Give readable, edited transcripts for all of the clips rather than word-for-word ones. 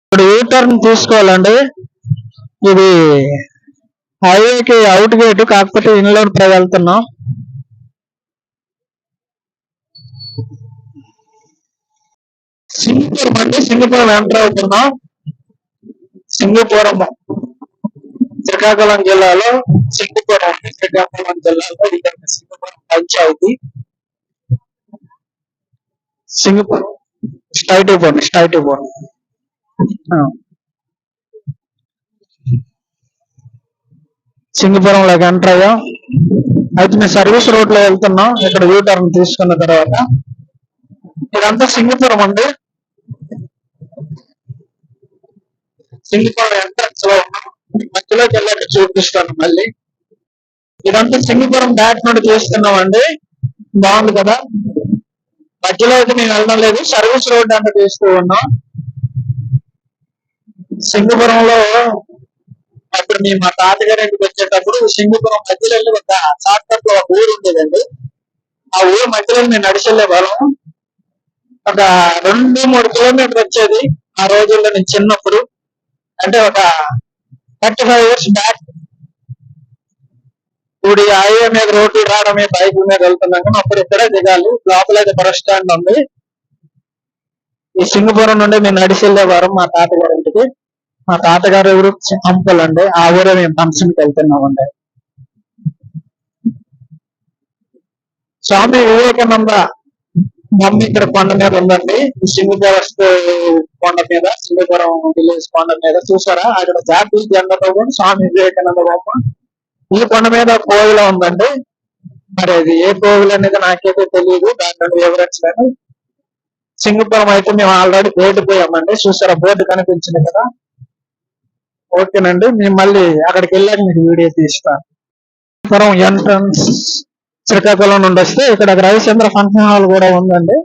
ఇప్పుడు యూటర్న్ తీసుకోవాలండి. ఇది హైవేకి అవుట్ గేట్, కాకపోతే ఇన్లోడ్ వెళ్తున్నాం. సింగపురం అండి, సింగపురం ఎంటర్ అవుతున్నాం. సింగపురం శ్రీకాకుళం జిల్లాలో సింగపురం, శ్రీకాకుళం జిల్లాలో ఇక్కడ సింగపురం పంచాయతీ. సింగపురం స్ట్రైట్ అయిపోండి. సింగపురంలోకి ఎంటర్ అయ్యాం. అయితే మేము సర్వీస్ రోడ్ లో వెళ్తున్నాం. ఇక్కడ యూటర్న్ తీసుకున్న తర్వాత ఇదంతా సింగపురం అండి. సింగపురం ఎంట్రన్స్ లో ఉన్నాం. మధ్యలోకి వెళ్ళాక చూపిస్తాను మళ్ళీ. ఇదంతా సింగపురం బ్యాక్ నుండి తీస్తున్నాం అండి. బాగుంది కదా. మధ్యలో అయితే మేము వెళ్ళడం లేదు, సర్వీస్ రోడ్ అంటే తీస్తూ ఉన్నాం. సింగపురంలో అప్పుడు మేము మా తాతగారి ఇంటికి వచ్చేటప్పుడు సింగపురం మధ్యలో వెళ్ళి ఒక షార్ట్ కట్ లో ఒక ఊరు ఉండేదండి. ఆ ఊరు మధ్యలో మేము నడిచి వెళ్ళే వాళ్ళం. ఒక 2-3 కిలోమీటర్ వచ్చేది ఆ రోజుల్లో నేను చిన్నప్పుడు. అంటే ఒక 35 years బ్యాక్. ఇప్పుడు హైవే మీద రోడ్డు రావడం మీద బైక్ మీద వెళ్తున్నాం కానీ అప్పుడు ఇక్కడే దిగాలి. లోపల అయితే బస్ స్టాండ్ ఉంది. ఈ సింగపురం నుండి మేము నడిచి వెళ్ళేవారం మా తాతగారి ఇంటికి. మా తాతగారు ఊరు అంపల్ అండి. ఆ ఊరే మేము ఫంక్షన్కి వెళ్తున్నామండి. స్వామి వివేకానంద మమ్మీ ఇక్కడ కొండ మీద ఉందండి. సింగదేవస్థ కొండ మీద, సింగపురం విలేజ్ కొండ మీద చూసారా, అక్కడ జాతీయ జెండాతో కూడా స్వామి వివేకానంద బొమ్మ. ఈ కొండ మీద కోవిల ఉందండి. మరి అది ఏ కోవిల అనేది నాకైతే తెలియదు, దాంట్లో వివరించలేదు. సింగపురం అయితే మేము ఆల్రెడీ పోయామండి. చూసారా, బోర్డు కనిపించింది కదా. ఓకేనండి, మేము మళ్ళీ అక్కడికి వెళ్ళాక మీకు వీడియో తీస్తాను. సింగపురం ఎంట్రన్స్ శ్రీకాకుళం నుండి వస్తే ఇక్కడ రవిచంద్ర ఫంక్షన్ హాల్ కూడా ఉందండి.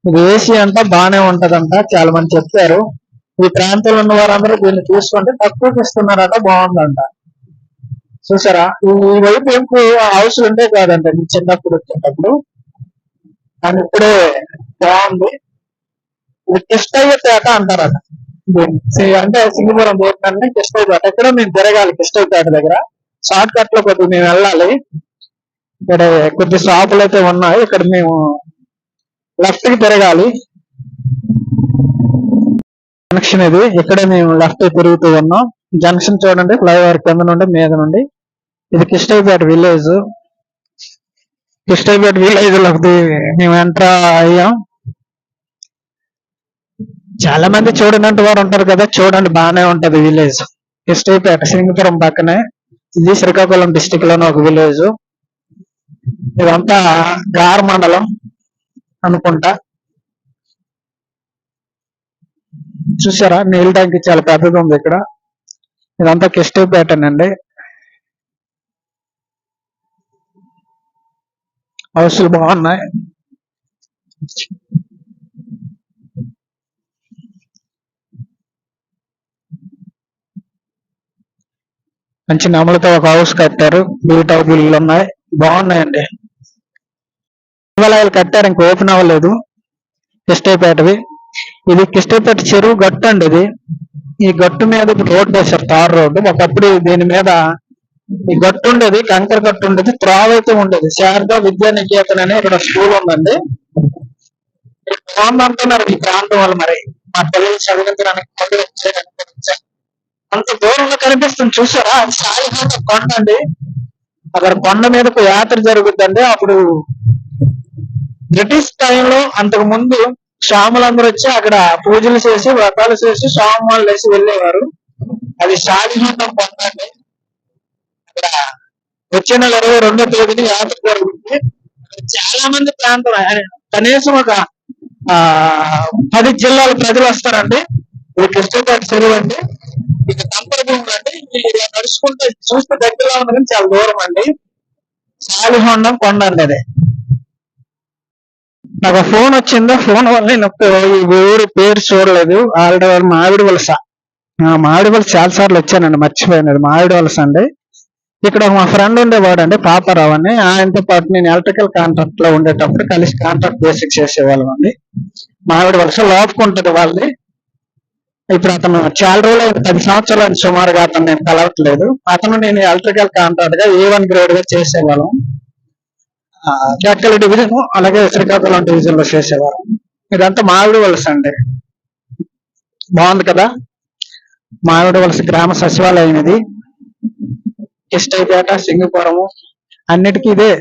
ఇది ఏసీ అంతా బాగానే ఉంటదంట, చాలా మంది చెప్పారు. ఈ ప్రాంతంలో ఉన్న వారందరూ దీన్ని చూసుకుంటే తక్కువకి ఇస్తున్నారట, బాగుందంట. చూసారా, ఈ వైపు ఎక్కువ హౌస్లు ఉంటే కాదంట చిన్నప్పుడు వచ్చేటప్పుడు, కానీ ఇప్పుడే బాగుంది. ఇది కిష్టయ్యపేట అంటారట. అంటే సింగపురం పోతుందంటే కిష్టయ్యపేట. ఇక్కడ మేము తిరగాలి కిష్టయ్యపేట దగ్గర. షార్ట్ కట్ లో కొద్దిగా మేము వెళ్ళాలి. ఇక్కడ కొద్ది షాపులు అయితే ఉన్నాయి. ఇక్కడ మేము లెఫ్ట్ కి తిరగాలి. జంక్షన్ ఇది. ఇక్కడే మేము లెఫ్ట్ తిరుగుతూ ఉన్నాం. జంక్షన్ చూడండి, ఫ్లైఓవర్ కింద నుండి మీద నుండి. ఇది కిష్టయ్యపేట విలేజ్. కిష్టయ్యపేట విలేజ్ లోకి మేము ఎంటర్ అయ్యాం. చాలా మంది చూడనట్టు వారు ఉంటారు కదా, చూడండి బాగానే ఉంటది విలేజ్. కిష్టయ్యపేట సింగపురం పక్కనే. ఇది శ్రీకాకుళం డిస్టిక్ లోని ఒక విలేజ్. ఇదంతా గార్ మండలం అనుకుంటా. చూసారా, నీళ్ళ ట్యాంక్ చాలా పెద్దది ఉంది ఇక్కడ. ఇదంతా కిష్టయ్యపేటనండి. హౌస్లు బాగున్నాయి. మంచి నెమలతో ఒక హౌస్ కట్టారు. బ్యూటిఫుల్ ఉన్నాయి, బాగున్నాయండి. దేవాలయాలు కట్టారు, ఇంకా ఓపెన్ అవ్వలేదు. కిష్టయ్యపేటవి. ఇది కిష్టయ్యపేట చెరువు గట్టు అండి. ఇది ఈ గట్టు మీద ఇప్పుడు రోడ్డు వేశారు, తార్ రోడ్డు. ఒకప్పుడు దీని మీద ఈ గట్టు ఉండేది, కంకర గట్టు ఉండేది, త్రోవ అయితే ఉండేది. శారదా విద్యా నికేతన్ అనే ఇక్కడ స్కూల్ ఉందండి. బాగుందంటున్నారు ఈ ప్రాంతం వాళ్ళు. మరి మా పిల్లలు చదివించడానికి ముందు వచ్చారు. అంత దూరంలో కనిపిస్తుంది చూసారా, అది సాయిబాబా కొండ అండి. అక్కడ కొండ మీదకు యాత్ర జరుగుతుందండి. అప్పుడు బ్రిటిష్ టైంలో అంతకు ముందు స్వాములందరూ వచ్చి అక్కడ పూజలు చేసి, వ్రతాలు చేసి, స్వామివాళ్ళు వేసి వెళ్ళేవారు. అది సాయిబాబా కొండ అండి. అక్కడ వచ్చే నెల 22వ తేదీని యాత్ర జరుగుతుంది. చాలా మంది ప్రాంతం, కనీసం ఒక 10 జిల్లాల ప్రజలు వస్తారండి. ఇది కిష్టయ్యపేట చెరువు అండి. ఇది దంపర భూములు అండి. ఇది నడుచుకుంటే చూస్తే దగ్గరలో ఉంది కానీ చాలా దూరం అండి. సాలిహొండం కొండ అండి అది. నాకు ఫోన్ వచ్చిందో, ఫోన్ వల్ల నేను ఈ ఊరు పేరు చూడలేదు. ఆల్రెడీ మామిడి వలస. మామిడి వలస చాలా సార్లు వచ్చానండి, మర్చిపోయినది. మామిడి వలస అండి. ఇక్కడ మా ఫ్రెండ్ ఉండేవాడు అండి, పాపారావు అని. ఆయనతో పాటు నేను ఎలక్ట్రికల్ కాంట్రాక్ట్ లో ఉండేటప్పుడు కలిసి కాంట్రాక్ట్ బేసిక్ చేసేవాళ్ళం అండి. మామిడి వలస లోపుకుంటది వాళ్ళది. ఇప్పుడు అతను చాలా రోజులు 10 సంవత్సరాలు సుమారుగా అతను నేను కలవట్లేదు. అతను నేను ఎలక్ట్రికల్ కాంట్రాక్ట్ గా A1 గ్రేడ్ గా చేసేవాళ్ళం. జక్కల డివిజన్ అలాగే శ్రీకాకుళం డివిజన్ లో చేసేవాళ్ళం. ఇదంతా మామిడి వలస అండి. బాగుంది కదా. మామిడి వలస గ్రామ సచివాలయం ఇది. కిష్టైపేట, సింగపురము అన్నిటికీ ఇదే.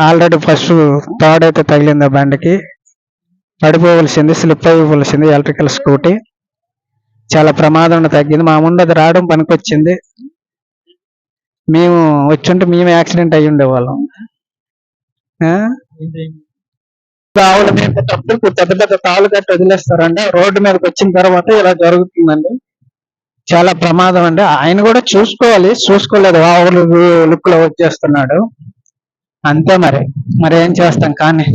ఆల్రెడీ ఫస్ట్ థర్డ్ అయితే తగిలింది ఆ బండికి. పడిపోవలసింది, స్లిప్ అయిపోవలసింది. ఎలక్ట్రికల్ స్కూటీ చాలా ప్రమాదం తగ్గింది. మా ముందు అది రావడం పనికొచ్చింది. మేము వచ్చుంటే మేము యాక్సిడెంట్ అయ్యి ఉండేవాళ్ళం. ఆవుల మేపేటప్పుడు పెద్ద పెద్ద తాళ్ళు కట్టి వదిలేస్తారండి. రోడ్డు మీదకి వచ్చిన తర్వాత ఇలా జరుగుతుందండి. చాలా ప్రమాదం అండి. ఆయన కూడా చూసుకోవాలి, చూసుకోలేదు. ఆవులు లుక్ లో వచ్చేస్తున్నాడు అంతే. మరి ఏం చేస్తాం కానీ.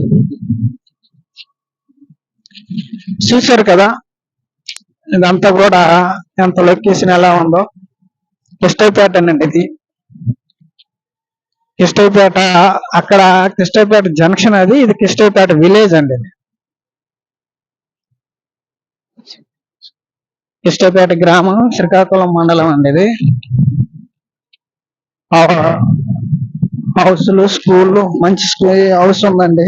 చూశారు కదా ఇదంతా కూడా ఎంత లొకేషన్ ఎలా ఉందో. కిష్టైపేటనండి ఇది. కిష్టైపేట అక్కడ కిష్టైపేట జంక్షన్ అది. ఇది కిష్టైపేట విలేజ్ అండి. కిష్టైపేట గ్రామం, శ్రీకాకుళం మండలం అండి ఇది. హౌస్లు, స్కూళ్ళు, మంచి హౌస్ ఉందండి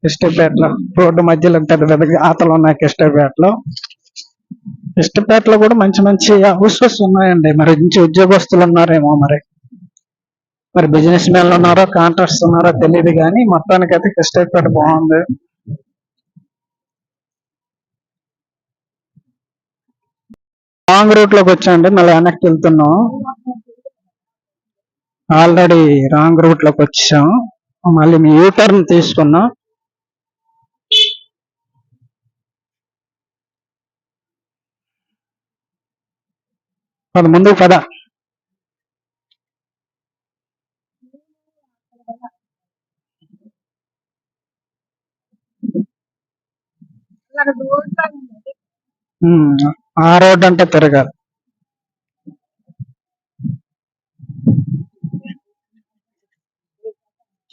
కిష్టైపేటలో. రోడ్డు మధ్యలో పెద్ద పెద్ద ఆతలు ఉన్నాయి కిష్టైపేటలో. కిష్టపేటలో కూడా మంచి మంచి హౌసెస్ ఉన్నాయండి. మరి మంచి ఉద్యోగస్తులు ఉన్నారేమో. మరి బిజినెస్ మ్యాన్లు ఉన్నారో, కాంట్రాక్ట్స్ ఉన్నారో తెలియదు కానీ మొత్తానికైతే కిష్టపేట బాగుంది. రాంగ్ రూట్ లోకి వచ్చామండి. మళ్ళీ వెనక్కి వెళ్తున్నాం. ఆల్రెడీ రాంగ్ రూట్ లోకి వచ్చాం. మళ్ళీ మీ యూటర్న్ తీసుకున్నాం. ముందుకు పద. ఆ రోడ్ అంటే తిరగాలి.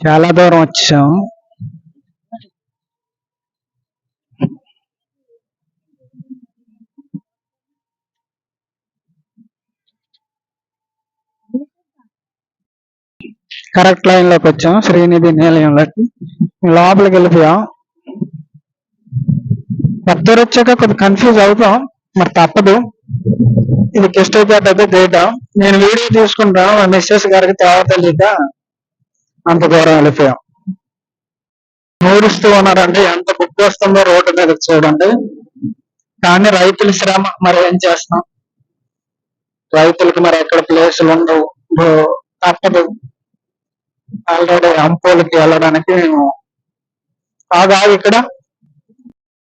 చాలా దూరం వచ్చాం. కరెక్ట్ లైన్ లోకి వచ్చాం. శ్రీనిధి నిలయంలోకి లోపలికి వెళ్ళిపోయాం. పెద్దరు వచ్చాక కొద్దిగా కన్ఫ్యూజ్ అవుతాం, మరి తప్పదు. ఇది కిష్టైపేట అయితే డేటా. నేను వీడియో తీసుకుంటాను. మా మిస్సెస్ గారికి తేవ తెలియక అంత దూరం వెళ్ళిపోయాం. నూరుస్తూ ఉన్నారండి. ఎంత బుక్ వస్తుందో రోడ్డు మీద చూడండి. కానీ రైతుల శ్రమ. మరి ఏం చేస్తాం. రైతులకు మరి ఎక్కడ ప్లేసులు ఉండవు, తప్పదు. ఆల్రెడీ అంపోలకి వెళ్ళడానికి మేము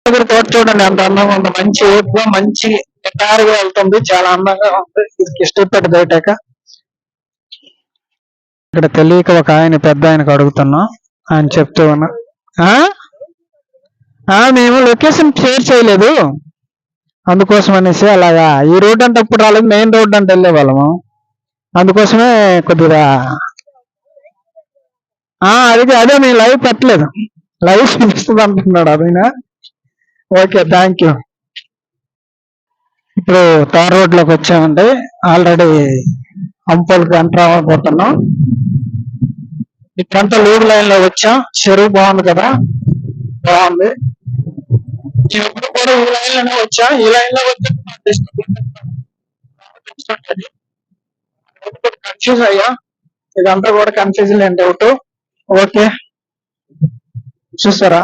ఇక్కడ తోట చూడండి ఎంత అందంగా ఉంది. మంచి ఏపుగా మంచి గిటారుగా వెళ్తుంది. చాలా అందంగా ఉంది. ఇది కిష్టపేట దాటాక. ఇక్కడ తెలియక ఒక ఆయన పెద్ద ఆయనకు అడుగుతున్నాం. ఆయన చెప్తూ ఉన్నా మేము లొకేషన్ షేర్ చేయలేదు, అందుకోసం అనేసి అలాగా. ఈ రోడ్ అంటే అప్పుడు రాలేదు, మెయిన్ రోడ్ అంటే వెళ్ళే వాళ్ళము. అందుకోసమే కొద్దిగా అదే మేము లైవ్ పెట్టలేదు. లైవ్ చూపిస్తుంది అంటున్నాడు అదైనా. Okay, thank you. ఇప్పుడు తార్ రోడ్ లోకి వచ్చామండి. ఆల్రెడీ అంపోల్కి ఎంటర్ అవ్వబోతున్నాం. ఇప్పుడంతా లూడ్ లైన్ లో వచ్చాం. చెరువు బాగుంది కదా, బాగుంది. ఎప్పుడు కూడా ఈ లైన్ లోనే వచ్చా. ఈ లైన్ లో వచ్చి కన్ఫ్యూజ్ అయ్యా. ఇదంతా కూడా కన్ఫ్యూజన్ ఏంటి అవుట్. ఓకే, చూసారా.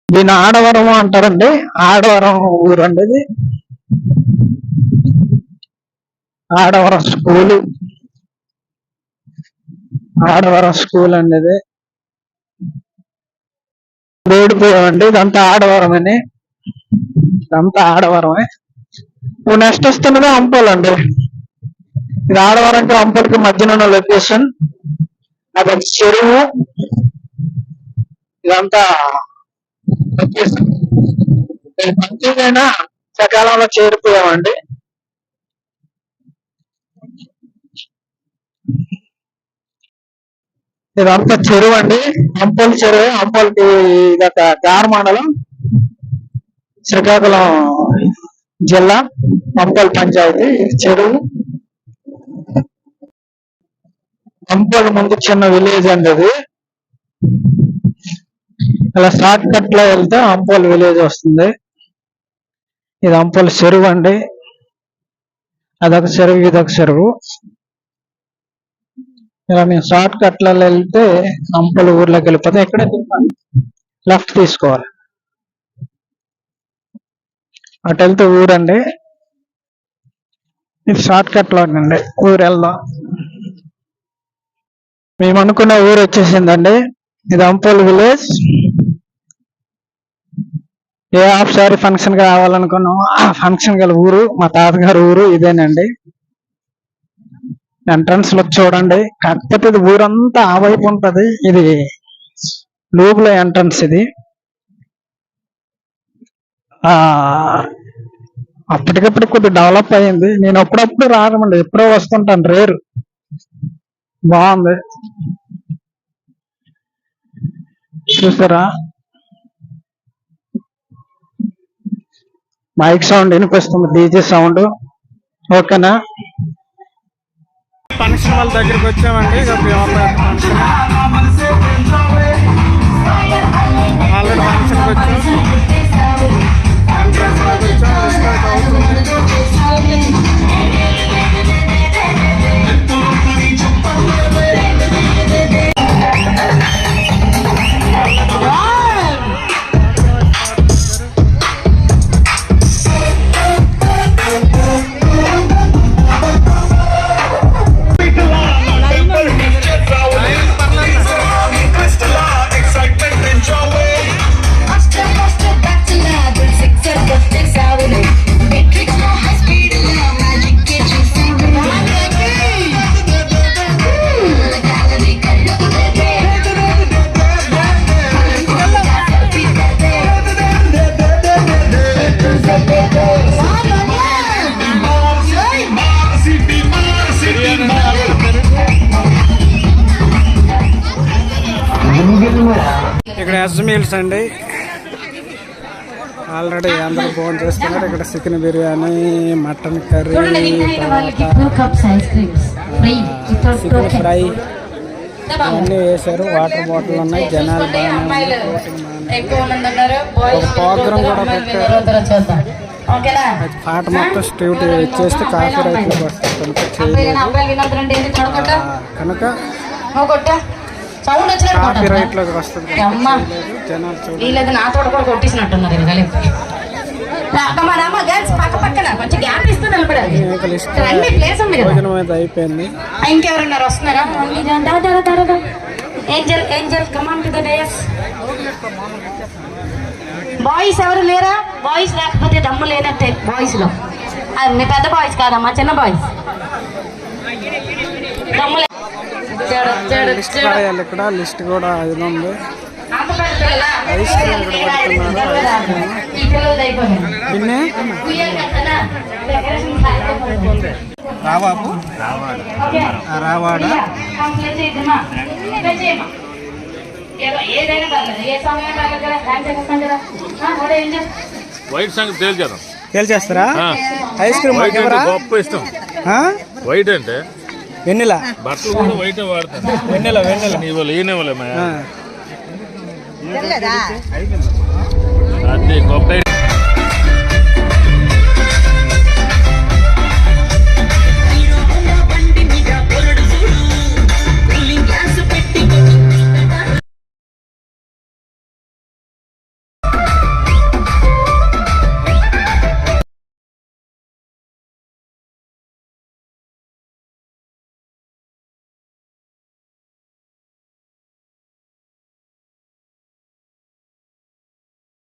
దీన్ని ఆడవరం అంటారండి. ఆడవరం ఊరండి ఇది. ఆడవరం స్కూలు. ఆడవరం స్కూల్ అండి ఇది. ఓడిపోయామండి. ఇదంతా ఆడవరం అని. ఇదంతా ఆడవరమే. ఇప్పుడు నెక్స్ట్ వస్తున్నది అంపోలండి. ఇది ఆడవరంకి అంపోలకి మధ్యన ఉన్న లొకేషన్. అది చెరువు. ఇదంతా లొకేషన్. మంచిదైనా సకాలంలో చేరిపోయామండి. ఇదంతా చెరువు అండి, అంపోల్ చెరువు. అంపోల్కి ఇదొక గార్ మండలం, శ్రీకాకుళం జిల్లా, అంపోల్ పంచాయతీ. ఇది చెరువు. అంపోల్ ముందు చిన్న విలేజ్ అండి ఇది. ఇలా షార్ట్ కట్ లో వెళ్తే అంపోల్ విలేజ్ వస్తుంది. ఇది అంపోల్ చెరువు అండి. అదొక చెరువు, ఇదొక చెరువు. ఇలా మేము షార్ట్ కట్ లో వెళ్తే అంపోల్ ఊర్లోకి వెళ్ళిపోతే ఎక్కడే తిప్పాలి, లెఫ్ట్ తీసుకోవాలి. అటు వెళ్తే ఊరండి. ఇది షార్ట్ కట్ లో అండి, ఊరు వెళ్దాం. మేము అనుకున్న ఊరు వచ్చేసిందండి. ఇది అంపోల్ విలేజ్. ఏ హాఫ్ సారీ ఫంక్షన్ కావాలనుకున్నాము, ఆ ఫంక్షన్ గల ఊరు, మా తాతగారు ఊరు ఇదేనండి. ఎంట్రన్స్ లో చూడండి. కాకపోతే ఇది ఊరంతా ఆ వైపు ఉంటది, ఇది లోపల ఎంట్రన్స్. ఇది అప్పటికప్పుడు కొద్దిగా డెవలప్ అయ్యింది. నేను అప్పుడప్పుడు రాగమండి, ఎప్పుడో వస్తుంటాను, రేరు. బాగుంది, చూసారా? మైక్ సౌండ్ వినిపిస్తుంది, డీజే సౌండ్. ఓకేనా? ఫంక్షన్ వాళ్ళ దగ్గరికి వచ్చామండి. ఆల్రెడీ ఫంక్షన్కి వచ్చాం. ఇక్కడ ఎస్ మీల్స్ అండి. ఆల్రెడీ అందరూ ఫోన్ చేస్తున్నారు. ఇక్కడ chicken biryani, mutton curry, chicken fry అన్నీ వేశారు. వాటర్ బాటిల్ ఉన్నాయి. జనాలు ప్రోగ్రామ్ కూడా పెట్టారు. పాట మొత్తం స్ట్రీట్ ఇచ్చేస్తే కాఫీ రైట్లు వస్తుంది కనుక కాఫీ రైట్ లోకి వస్తుంది. జనాలు నాతో కూడా కొట్టేసినట్టున్నారు. భోజనం అయితే అయిపోయింది. ఇంకెవరున్నారు? వస్తున్నారా? బాయ్స్ ఎవరు లేరా? బాయ్స్ లేకపోతే దమ్ము లేనట్టే. బాయ్స్ లో మీ పెద్ద బాయ్స్ కాదమ్మా, చిన్న బాయ్స్. ఇక్కడ లిస్ట్ కూడా ఇది ఉంది. ఐస్ క్రీమ్ ఇక్కడ రావాడు వైట్ సంగతి తేల్చేస్తారా? ఐస్ క్రీమ్ గొప్ప ఇష్టం. వైట్ అంటే వెన్నెల, బట్టలు కూడా వైట్ వాడతాను. వెన్నెల అది గొప్ప